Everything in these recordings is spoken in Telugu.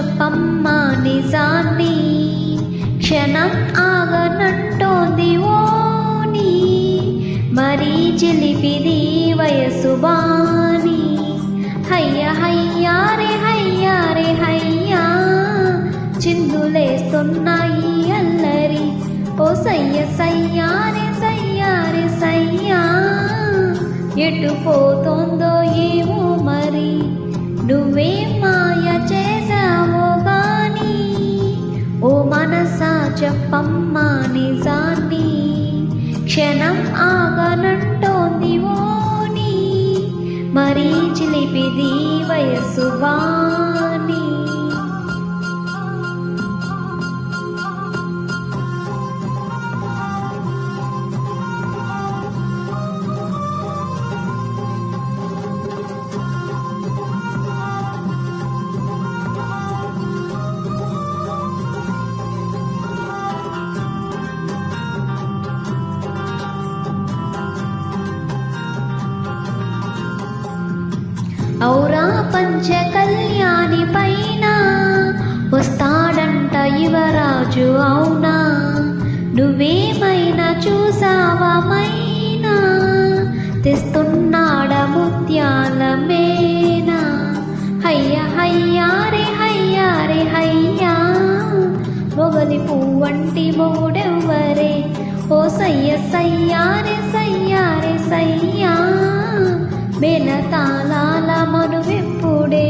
చెప్పమ్మా నిజాన్ని, క్షణం ఆగనంటోంది ఓని, మరీ చిలిపిది వయసు బాని. హయ్య హయ్యా రే హయ్యా రే హయ్యా, చిందులేస్తున్నాయి అల్లరి, ఓ సయ్య సయ్యా రే సయ్యా రే సయ్యా. ఎటు పోతోందో ఏమో మరి, నువ్వే మాయ చేసావో గాని, ఓ మనసా చెప్పమ్మా నిజాన్ని, క్షణం ఆగనంటోంది ఓని, మరీ చిలిపిది వయసు వాణి. ఔరా పంచ కళ్యాణి పైన వస్తాడంట యువరాజు అవునా, నువ్వేమైనా చూసావా మైనా, తెస్తున్నాడ ముత్యాల మేనా. హయ్య హయ్యా రే హయ్యా రే హయ్యా, మొగలి పువ్వంటి మొగుడెవ్వరే, ఓ సయ్య సయ్యా రే సయ్యా రే సయ్యా. మేళతాళాల మనువెప్పుడే,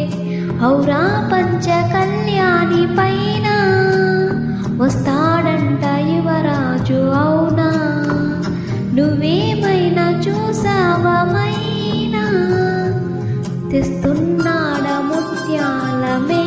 ఔరా పంచ కళ్యాణి పైన వస్తాడంట యువరాజు అవునా, నువ్వేమైనా చూసావా మైనా, తెస్తున్నాడ ముత్యాల మే.